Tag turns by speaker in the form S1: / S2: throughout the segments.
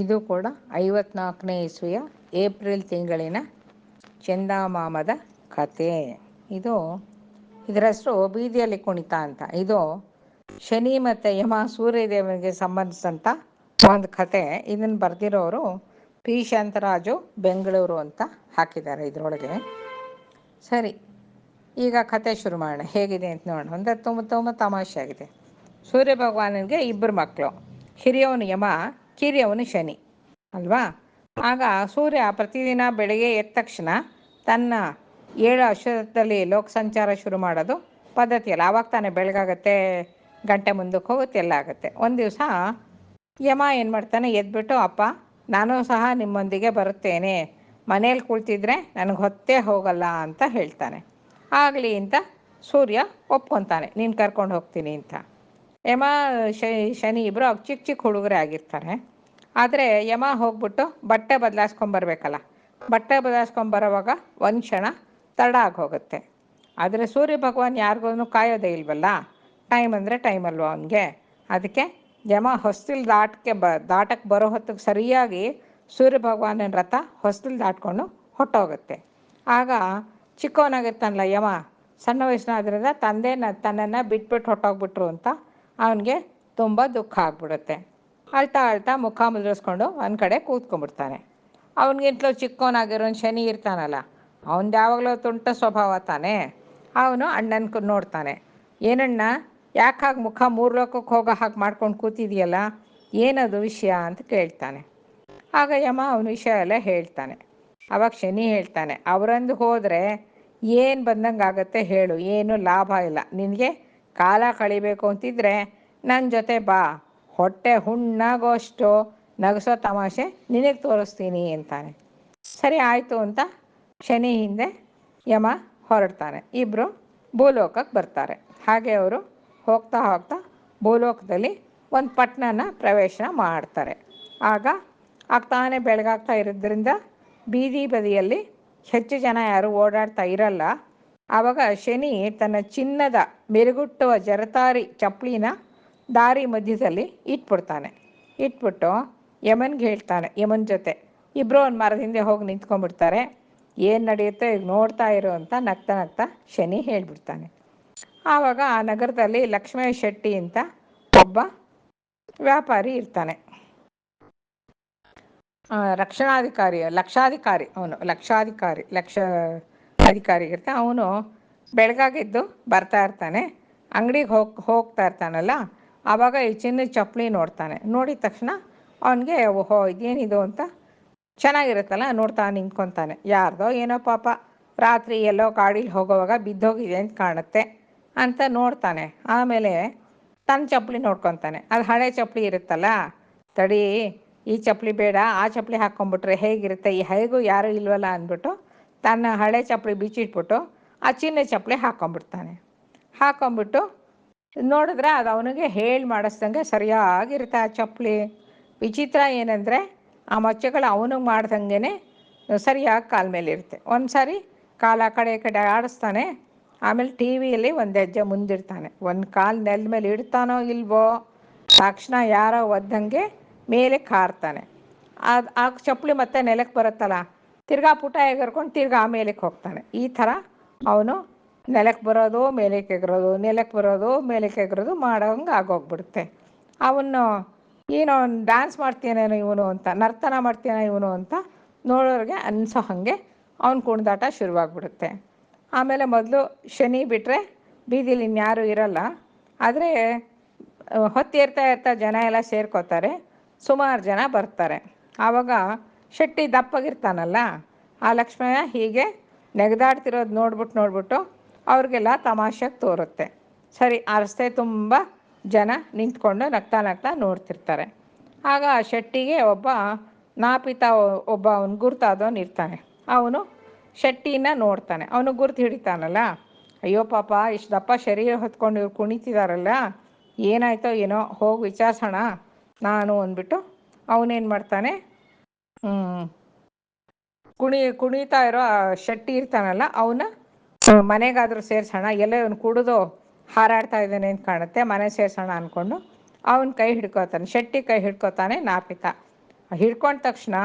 S1: ಇದು ಕೂಡ 54ನೇ ಇಸ್ವಿಯ ಏಪ್ರಿಲ್ ತಿಂಗಳಿನ ಚಂದಮಾಮದ ಕತೆ. ಇದರ ಹೆಸರು ಬೀದಿಯಲ್ಲಿ ಕುಣಿತ ಅಂತ. ಇದು ಶನಿ ಮತ್ತು ಯಮ ಸೂರ್ಯದೇವನಿಗೆ ಸಂಬಂಧಿಸಿದಂಥ ಒಂದು ಕತೆ. ಇದನ್ನು ಬರೆದಿರೋರು ಪಿ ಶಾಂತರಾಜು ಬೆಂಗಳೂರು ಅಂತ ಹಾಕಿದ್ದಾರೆ ಇದರೊಳಗೆ. ಸರಿ, ಈಗ ಕತೆ ಶುರು ಮಾಡೋಣ. ಹೇಗಿದೆ ಅಂತ ನೋಡೋಣ. ಒಂದು ತುಂಬ ತಮಾಷೆ ಆಗಿದೆ. ಸೂರ್ಯ ಭಗವಾನನಿಗೆ 2 ಮಕ್ಕಳು. ಹಿರಿಯವನು ಯಮ, ಕಿರಿಯವನು ಶನಿ ಅಲ್ವಾ. ಆಗ ಸೂರ್ಯ ಪ್ರತಿದಿನ ಬೆಳಗ್ಗೆ ಎದ್ದ ತಕ್ಷಣ ತನ್ನ 7 ಅಶ್ವದಲ್ಲಿ ಲೋಕ ಸಂಚಾರ ಶುರು ಮಾಡೋದು ಪದ್ಧತಿಯಲ್ಲ. ಆವಾಗ ತಾನೇ ಬೆಳಗಾಗತ್ತೆ, ಗಂಟೆ ಮುಂದಕ್ಕೆ ಹೋಗುತ್ತೆ, ಎಲ್ಲ ಆಗುತ್ತೆ. ಒಂದು ದಿವಸ ಯಮ ಏನು ಮಾಡ್ತಾನೆ, ಎದ್ಬಿಟ್ಟು, ಅಪ್ಪ ನಾನು ಸಹ ನಿಮ್ಮೊಂದಿಗೆ ಬರುತ್ತೇನೆ, ಮನೇಲಿ ಕುಳಿತಿದ್ರೆ ನನಗೆ ಹೊತ್ತೇ ಹೋಗಲ್ಲ ಅಂತ ಹೇಳ್ತಾನೆ. ಆಗಲಿ ಅಂತ ಸೂರ್ಯ ಒಪ್ಕೊತಾನೆ, ನೀನು ಕರ್ಕೊಂಡು ಹೋಗ್ತೀನಿ ಅಂತ. ಯಮ ಶನಿ ಇಬ್ಬರು ಚಿಕ್ಕ ಚಿಕ್ಕ ಹುಡುಗರೇ ಆಗಿರ್ತಾರೆ. ಆದರೆ ಯಮ ಹೋಗ್ಬಿಟ್ಟು ಬಟ್ಟೆ ಬದಲಾಯಿಸ್ಕೊಂಬರ್ಬೇಕಲ್ಲ. ಬಟ್ಟೆ ಬದಲಾಯಿಸ್ಕೊಂಬರೋವಾಗ ಒಂದು ಕ್ಷಣ ತಡ ಆಗಿ ಹೋಗುತ್ತೆ. ಆದರೆ ಸೂರ್ಯ ಭಗವಾನ್ ಯಾರಿಗೂ ಕಾಯೋದೇ ಇಲ್ವಲ್ಲ, ಟೈಮ್ ಅಂದರೆ ಟೈಮ್ ಅಲ್ವ ಅವನಿಗೆ. ಅದಕ್ಕೆ ಯಮ ಹೊಸ್ತಿಲ್ ದಾಟಕ್ಕೆ ಬರೋ ಹೊತ್ತಿಗೆ ಸರಿಯಾಗಿ ಸೂರ್ಯ ಭಗವಾನನ ರಥ ಹೊಸ್ತಿಲ್ ದಾಟ್ಕೊಂಡು ಹೊಟ್ಟೋಗುತ್ತೆ. ಆಗ ಚಿಕ್ಕವನಾಗಿರ್ತಾನಲ್ಲ ಯಮ, ಸಣ್ಣ ವಯಸ್ಸಿನಾದ್ರಿಂದ ತನ್ನನ್ನು ಬಿಟ್ಬಿಟ್ಟು ಹೊಟ್ಟೋಗ್ಬಿಟ್ರು ಅಂತ ಅವನಿಗೆ ತುಂಬ ದುಃಖ ಆಗ್ಬಿಡುತ್ತೆ. ಅಳ್ತಾ ಮುಖ ಮುದ್ರಿಸ್ಕೊಂಡು ಒಂದು ಕಡೆ ಕೂತ್ಕೊಂಡ್ಬಿಡ್ತಾನೆ. ಅವನಿಗಿಂತಲೂ ಚಿಕ್ಕವನಾಗಿರೋನು ಶನಿ ಇರ್ತಾನಲ್ಲ, ಅವನು ಯಾವಾಗಲೂ ತುಂಟ ಸ್ವಭಾವ ತಾನೆ. ಅವನು ಅಣ್ಣನ ನೋಡ್ತಾನೆ. ಏನಣ್ಣ, ಯಾಕಾಗಿ ಮುಖ 3 ಲೋಕಕ್ಕೆ ಹೋಗೋ ಹಾಗೆ ಮಾಡ್ಕೊಂಡು ಕೂತಿದೆಯಲ್ಲ, ಏನದು ವಿಷಯ ಅಂತ ಕೇಳ್ತಾನೆ. ಆಗ ಯಮ ಅವನ ವಿಷಯ ಎಲ್ಲ ಹೇಳ್ತಾನೆ. ಆವಾಗ ಶನಿ ಹೇಳ್ತಾನೆ, ಅವರಂದು ಹೋದರೆ ಏನು ಬಂದಂಗೆ ಆಗುತ್ತೆ ಹೇಳು, ಏನು ಲಾಭ ಇಲ್ಲ. ನಿನಗೆ ಕಾಲ ಕಳಿಬೇಕು ಅಂತಿದ್ರೆ ನನ್ನ ಜೊತೆ ಬಾ, ಹೊಟ್ಟೆ ಹುಣ್ಣಾಗೋಷ್ಟು ನಗಸೋ ತಮಾಷೆ ನಿನಗೆ ತೋರಿಸ್ತೀನಿ ಅಂತಾನೆ. ಸರಿ ಆಯಿತು ಅಂತ ಶನಿ ಹಿಂದೆ ಯಮ ಹೊರಡ್ತಾನೆ. ಇಬ್ಬರು ಭೂಲೋಕಕ್ಕೆ ಬರ್ತಾರೆ. ಹಾಗೆ ಅವರು ಹೋಗ್ತಾ ಭೂಲೋಕದಲ್ಲಿ ಒಂದು ಪಟ್ಟಣನ ಪ್ರವೇಶ ಮಾಡ್ತಾರೆ. ಆಗ ಆಗ್ತಾನೆ ಬೆಳಗಾಗ್ತಾ ಇರೋದ್ರಿಂದ ಬೀದಿ ಬದಿಯಲ್ಲಿ ಹೆಚ್ಚು ಜನ ಯಾರು ಓಡಾಡ್ತಾ ಇರಲ್ಲ. ಆವಾಗ ಶನಿ ತನ್ನ ಚಿನ್ನದ ಮೆರುಗುಟ್ಟುವ ಜರತಾರಿ ಚಪ್ಪಲಿನ ದಾರಿ ಮಧ್ಯದಲ್ಲಿ ಇಟ್ಬಿಟ್ಟು ಯಮನ್ಗೆ ಹೇಳ್ತಾನೆ. ಯಮನ ಜೊತೆ ಇಬ್ಬರು ಒಂದು ಮರದ ಹಿಂದೆ ಹೋಗಿ ನಿಂತ್ಕೊಂಡ್ಬಿಡ್ತಾರೆ. ಏನು ನಡೆಯುತ್ತೋ ಈಗ ನೋಡ್ತಾ ಇರೋ ಅಂತ ನಗ್ತಾ ಶನಿ ಹೇಳ್ಬಿಡ್ತಾನೆ. ಆವಾಗ ಆ ನಗರದಲ್ಲಿ ಲಕ್ಷ್ಮೀ ಶೆಟ್ಟಿ ಅಂತ ಒಬ್ಬ ವ್ಯಾಪಾರಿ ಇರ್ತಾನೆ. ಲಕ್ಷಾಧಿಕಾರಿ ಇರ್ತಾನೆ. ಅವನು ಬೆಳಗಾಗಿದ್ದು ಬರ್ತಾ ಇರ್ತಾನೆ. ಅಂಗಡಿಗೆ ಹೋಗ್ತಾ ಇರ್ತಾನಲ್ಲ, ಆವಾಗ ಈ ಚಿನ್ನದ ಚಪ್ಪಲಿ ನೋಡ್ತಾನೆ. ನೋಡಿದ ತಕ್ಷಣ ಅವನಿಗೆ ಓಹೋ ಇದೇನಿದು ಅಂತ ಚೆನ್ನಾಗಿರುತ್ತಲ್ಲ, ನೋಡ್ತಾ ನಿಂತ್ಕೊತಾನೆ. ಯಾರ್ದೋ ಏನೋ ಪಾಪ ರಾತ್ರಿ ಎಲ್ಲೋ ಗಾಡೀಲಿ ಹೋಗೋವಾಗ ಬಿದ್ದೋಗಿದೆ ಅಂತ ಕಾಣುತ್ತೆ ಅಂತ ನೋಡ್ತಾನೆ. ಆಮೇಲೆ ತನ್ನ ಚಪ್ಪಲಿ ನೋಡ್ಕೊತಾನೆ. ಅದು ಹಳೆ ಚಪ್ಪಲಿ ಇರುತ್ತಲ್ಲ, ತಡಿ ಈ ಚಪ್ಪಲಿ ಬೇಡ, ಆ ಚಪ್ಪಲಿ ಹಾಕ್ಕೊಂಬಿಟ್ರೆ ಹೇಗಿರುತ್ತೆ, ಈ ಹೇಗೂ ಯಾರೂ ಇಲ್ವಲ್ಲ ಅಂದ್ಬಿಟ್ಟು ತನ್ನ ಹಳೆ ಚಪ್ಪಲಿ ಬಿಚ್ಚಿಟ್ಬಿಟ್ಟು ಆ ಚಿನ್ನ ಚಪ್ಪಲಿ ಹಾಕ್ಕೊಂಬಿಟ್ಟು ನೋಡಿದ್ರೆ ಅದು ಅವನಿಗೆ ಮಾಡಿಸ್ದಂಗೆ ಸರಿಯಾಗಿರುತ್ತೆ ಆ ಚಪ್ಪಲಿ. ವಿಚಿತ್ರ ಏನಂದರೆ ಆ ಮಚ್ಚೆಗಳು ಅವನಿಗೆ ಮಾಡ್ದಂಗೆ ಸರಿಯಾಗಿ ಕಾಲ ಮೇಲೆ ಇರುತ್ತೆ. ಒಂದು ಸಾರಿ ಕಾಲ ಆ ಕಡೆ ಆಡಿಸ್ತಾನೆ. ಆಮೇಲೆ ಟಿ ವಿಯಲ್ಲಿ ಒಂದು ಹೆಜ್ಜೆ ಮುಂದಿರ್ತಾನೆ. ಒಂದು ಕಾಲು ನೆಲದ ಮೇಲೆ ಇಡ್ತಾನೋ ಇಲ್ವೋ, ತಕ್ಷಣ ಯಾರೋ ಒದ್ದಂಗೆ ಮೇಲೆ ಕಾರ್ತಾನೆ. ಆ ಚಪ್ಪಲಿ ಮತ್ತೆ ನೆಲಕ್ಕೆ ಬರುತ್ತಲ್ಲ, ತಿರ್ಗಾ ಪುಟ ಎಗರ್ಕೊಂಡು ತಿರ್ಗಾ ಮೇಲಕ್ಕೆ ಹೋಗ್ತಾನೆ. ಈ ಥರ ಅವನು ನೆಲಕ್ಕೆ ಬರೋದು ಮೇಲಕ್ಕೆ ಎಗರೋದು, ನೆಲಕ್ಕೆ ಬರೋದು ಮೇಲಕ್ಕೆ ಎಗರೋದು ಮಾಡೋಂಗೆ ಆಗೋಗ್ಬಿಡುತ್ತೆ. ಅವನು ಏನೋ ಡ್ಯಾನ್ಸ್ ಮಾಡ್ತೀನೇನೋ ಇವನು ಅಂತ, ನರ್ತನ ಮಾಡ್ತೀನೋ ಇವನು ಅಂತ ನೋಡೋರಿಗೆ ಅನಿಸೋ ಹಾಗೆ ಅವನ ಕುಣಿದಾಟ ಶುರುವಾಗ್ಬಿಡುತ್ತೆ. ಆಮೇಲೆ ಮೊದಲು ಶನಿ ಬಿಟ್ಟರೆ ಬೀದಿಲಿ ಇನ್ಯಾರೂ ಇರಲ್ಲ. ಆದರೆ ಹೊತ್ತಿರ್ತಾ ಜನ ಎಲ್ಲ ಸೇರ್ಕೋತಾರೆ. ಸುಮಾರು ಜನ ಬರ್ತಾರೆ. ಆವಾಗ ಶೆಟ್ಟಿ ದಪ್ಪಗಿರ್ತಾನಲ್ಲ, ಆ ಲಕ್ಷ್ಮಯ್ಯ ಹೀಗೆ ನೆಗೆದಾಡ್ತಿರೋದು ನೋಡ್ಬಿಟ್ಟು ಅವ್ರಿಗೆಲ್ಲ ತಮಾಷೆಗೆ ತೋರುತ್ತೆ. ಸರಿ, ಆ ರಸ್ತೆ ತುಂಬ ಜನ ನಿಂತ್ಕೊಂಡು ನಗ್ತಾ ನೋಡ್ತಿರ್ತಾರೆ. ಆಗ ಆ ಶೆಟ್ಟಿಗೆ ಒಬ್ಬ ನಾಪಿತ ಅವನು ಗುರ್ತಾದವನು ಇರ್ತಾನೆ. ಅವನು ಶೆಟ್ಟಿನ ನೋಡ್ತಾನೆ. ಅವನು ಗುರ್ತು ಹಿಡಿತಾನಲ್ಲ, ಅಯ್ಯೋ ಪಾಪ ಇಷ್ಟು ದಪ್ಪ ಶರೀರ ಹೊತ್ಕೊಂಡು ಇವ್ರು ಕುಣಿತಿದಾರಲ್ಲ, ಏನಾಯ್ತೋ ಏನೋ, ಹೋಗಿ ವಿಚಾರಿಸೋಣ ನಾನು ಅಂದ್ಬಿಟ್ಟು ಅವನೇನು ಮಾಡ್ತಾನೆ, ಕುಣಿತಾ ಇರೋ ಶೆಟ್ಟಿ ಇರ್ತಾನಲ್ಲ ಅವನ ಮನೆಗಾದರೂ ಸೇರಿಸೋಣ, ಎಲ್ಲೋ ಇವನು ಕುಡಿದು ಹಾರಾಡ್ತಾ ಇದ್ದಾನೆ ಅಂತ ಕಾಣುತ್ತೆ, ಮನೆ ಸೇರಿಸೋಣ ಅಂದ್ಕೊಂಡು ಅವನ ಕೈ ಹಿಡ್ಕೋತಾನೆ. ಶೆಟ್ಟಿ ಕೈ ಹಿಡ್ಕೋತಾನೆ ನಾಪಿತ. ಹಿಡ್ಕೊಂಡ ತಕ್ಷಣ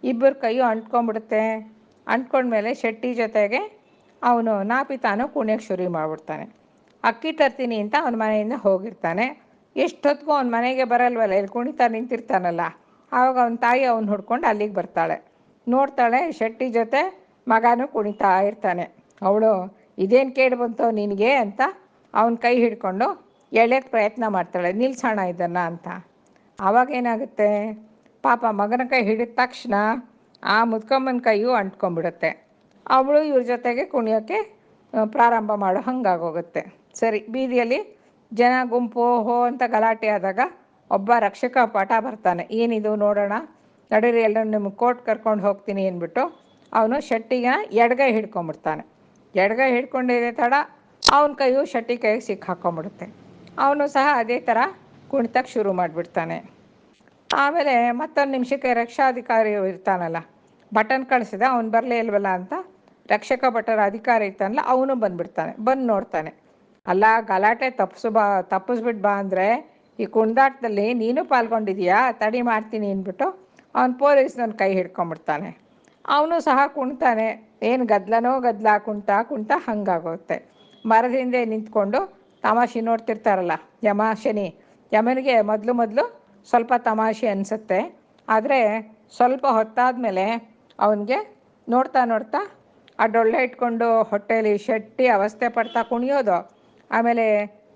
S1: ಇಬ್ಬರು ಕೈಯು ಅಂಟ್ಕೊಂಡ್ಬಿಡುತ್ತೆ. ಅಂಟ್ಕೊಂಡ್ಮೇಲೆ ಶೆಟ್ಟಿ ಜೊತೆಗೆ ಅವನು ನಾಪಿತಾನು ಕುಣಿಯೋಕ್ಕೆ ಶುರು ಮಾಡಿಬಿಡ್ತಾನೆ. ಅಕ್ಕಿ ತರ್ತೀನಿ ಅಂತ ಅವನ ಮನೆಯಿಂದ ಹೋಗಿರ್ತಾನೆ. ಎಷ್ಟೊತ್ತಿಗೂ ಅವನ ಮನೆಗೆ ಬರಲ್ವಲ್ಲ, ಇಲ್ಲಿ ಕುಣಿತಾ ನಿಂತಿರ್ತಾನಲ್ಲ. ಆವಾಗ ಅವನ ತಾಯಿ ಅವನು ಹುಡ್ಕೊಂಡು ಅಲ್ಲಿಗೆ ಬರ್ತಾಳೆ. ನೋಡ್ತಾಳೆ ಶೆಟ್ಟಿ ಜೊತೆ ಮಗನೂ ಕುಣಿತಾ ಇರ್ತಾನೆ. ಅವಳು ಇದೇನು ಕೇಳಿ ಬಂತು ನಿನಗೆ ಅಂತ ಅವನ ಕೈ ಹಿಡ್ಕೊಂಡು ಎಳೆಯೋಕ್ಕೆ ಪ್ರಯತ್ನ ಮಾಡ್ತಾಳೆ, ನಿಲ್ಸೋಣ ಇದನ್ನು ಅಂತ. ಆವಾಗೇನಾಗುತ್ತೆ, ಪಾಪ ಮಗನ ಕೈ ಹಿಡಿದ ತಕ್ಷಣ ಆ ಮುದ್ಕಮ್ಮನ ಕೈಯು ಅಂಟ್ಕೊಂಡ್ಬಿಡುತ್ತೆ. ಅವಳು ಇವ್ರ ಜೊತೆಗೆ ಕುಣಿಯೋಕ್ಕೆ ಪ್ರಾರಂಭ ಮಾಡೋ ಹಂಗಾಗೋಗುತ್ತೆ. ಸರಿ, ಬೀದಿಯಲ್ಲಿ ಜನ ಗುಂಪು ಹೋ ಅಂತ ಗಲಾಟೆ ಆದಾಗ ಒಬ್ಬ ರಕ್ಷಕ ಪಾಠ ಬರ್ತಾನೆ. ಏನಿದು ನೋಡೋಣ, ನಡೀರಿ ಎಲ್ಲರೂ ನಿಮಗೆ ಕೋರ್ಟ್ ಕರ್ಕೊಂಡು ಹೋಗ್ತೀನಿ ಅಂದ್ಬಿಟ್ಟು ಅವನು ಶೆಟ್ಟಿಗೆ ಎಡಗೈ ಹಿಡ್ಕೊಂಬಿಡ್ತಾನೆ. ಎಡಗೈ ಹಿಡ್ಕೊಂಡಿದ್ದೆ ತಡ ಅವನ ಕೈಯು ಶೆಟ್ಟಿ ಕೈಗೆ ಸಿಕ್ಕಾಕೊಂಬಿಡುತ್ತೆ. ಅವನು ಸಹ ಅದೇ ಥರ ಕುಣಿತಕ್ಕೆ ಶುರು ಮಾಡಿಬಿಡ್ತಾನೆ. ಆಮೇಲೆ ಮತ್ತೊಂದು ನಿಮಿಷಕ್ಕೆ ರಕ್ಷಾಧಿಕಾರಿ ಇರ್ತಾನಲ್ಲ, ಬಟನ್ ಕಳಿಸಿದ ಅವನು ಬರಲೇ ಇಲ್ವಲ್ಲ ಅಂತ ರಕ್ಷಕ ಭಟರ ಅಧಿಕಾರಿ ಇರ್ತಾನಲ್ಲ, ಅವನು ಬಂದುಬಿಡ್ತಾನೆ. ಬಂದು ನೋಡ್ತಾನೆ, ಅಲ್ಲ ಗಲಾಟೆ ತಪ್ಪಿಸ್ಬಿಟ್ಟು ಬಾ ಅಂದರೆ ಈ ಕುಣಿದಾಟದಲ್ಲಿ ನೀನು ಪಾಲ್ಗೊಂಡಿದೀಯಾ, ತಡಿ ಮಾಡ್ತೀನಿ ಅಂದ್ಬಿಟ್ಟು ಅವನು ಪೊಲೀಸ್ನವ್ನ ಕೈ ಹಿಡ್ಕೊಂಬಿಡ್ತಾನೆ. ಅವನು ಸಹ ಕುಣ್ತಾನೆ. ಏನು ಗದ್ದಲನೋ ಗದ್ದಲ, ಕುಣ್ತಾ ಹಂಗಾಗುತ್ತೆ. ಮರದ ಹಿಂದೆ ನಿಂತ್ಕೊಂಡು ತಮಾಷೆ ನೋಡ್ತಿರ್ತಾರಲ್ಲ ಯಮ ಶನಿ. ಯಮನಿಗೆ ಮೊದಲು ಸ್ವಲ್ಪ ತಮಾಷೆ ಅನಿಸುತ್ತೆ. ಆದರೆ ಸ್ವಲ್ಪ ಹೊತ್ತಾದಮೇಲೆ ಅವನಿಗೆ ನೋಡ್ತಾ ಆ ಡೊಳ್ಳೆ ಇಟ್ಕೊಂಡು ಹೊಟ್ಟೆಯಲ್ಲಿ ಶೆಟ್ಟಿ ಅವಸ್ಥೆ ಪಡ್ತಾ ಕುಣಿಯೋದು, ಆಮೇಲೆ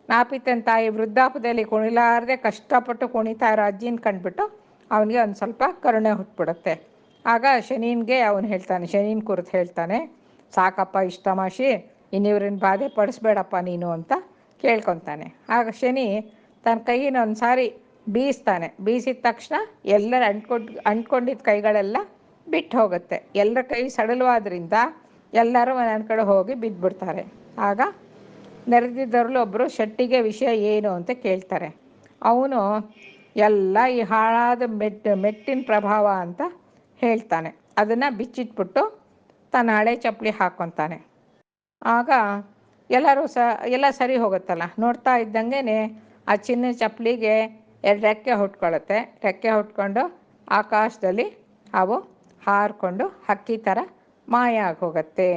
S1: ನಾಪಿತನ ತಾಯಿ ವೃದ್ಧಾಪದಲ್ಲಿ ಕುಣಿಲಾರದೆ ಕಷ್ಟಪಟ್ಟು ಕುಣಿತಾ ಇರೋ ಅಜ್ಜಿನ ಕಂಡುಬಿಟ್ಟು ಅವನಿಗೆ ಒಂದು ಸ್ವಲ್ಪ ಕರುಣೆ ಹುಟ್ಬಿಡುತ್ತೆ. ಆಗ ಶನಿನ್ಗೆ ಅವನು ಹೇಳ್ತಾನೆ, ಶನಿನ ಕುರಿತು ಹೇಳ್ತಾನೆ, ಸಾಕಪ್ಪ ಇಷ್ಟು ತಮಾಷೆ, ಇನ್ನಿವ್ರನ್ನ ಬಾಧೆ ಪಡಿಸ್ಬೇಡಪ್ಪ ನೀನು ಅಂತ ಕೇಳ್ಕೊತಾನೆ. ಆಗ ಶನಿ ತನ್ನ ಕೈಯಿನ ಒಂದು ಸಾರಿ ಬೀಸ್ತಾನೆ. ಬೀಸಿದ ತಕ್ಷಣ ಎಲ್ಲರ ಅಂಟ್ಕೊಂಡಿದ್ದ ಕೈಗಳೆಲ್ಲ ಬಿಟ್ಟು ಹೋಗುತ್ತೆ. ಎಲ್ಲರ ಕೈ ಸಡಲವಾದ್ರಿಂದ ಎಲ್ಲರೂ ನನ್ನ ಕಡೆ ಹೋಗಿ ಬಿದ್ದುಬಿಡ್ತಾರೆ. ಆಗ ನೆರೆದಿದ್ದವ್ರಲ್ಲಿ ಒಬ್ಬರು ಶೆಟ್ಟಿಗೆ ವಿಷಯ ಏನು ಅಂತ ಕೇಳ್ತಾರೆ. ಅವನು ಎಲ್ಲ ಈ ಹಾಳಾದ ಮೆಟ್ಟಿನ ಪ್ರಭಾವ ಅಂತ ಹೇಳ್ತಾನೆ. ಅದನ್ನು ಬಿಚ್ಚಿಟ್ಬಿಟ್ಟು ತನ್ನ ಹಳೆ ಚಪ್ಪಲಿ ಹಾಕ್ಕೊತಾನೆ. ಆಗ ಎಲ್ಲ ಸರಿ ಹೋಗುತ್ತಲ್ಲ. ನೋಡ್ತಾ ಇದ್ದಂಗೆ ಆ ಚಿನ್ನ ಚಪ್ಪಲಿಗೆ 2 ರೆಕ್ಕೆ ಹುಟ್ಕೊಳ್ಳುತ್ತೆ. ರೆಕ್ಕೆ ಹುಟ್ಕೊಂಡು ಆಕಾಶದಲ್ಲಿ ಅವು ಹಾರಿಕೊಂಡು ಹಕ್ಕಿ ಥರ ಮಾಯ ಆಗಿ ಹೋಗುತ್ತೆ.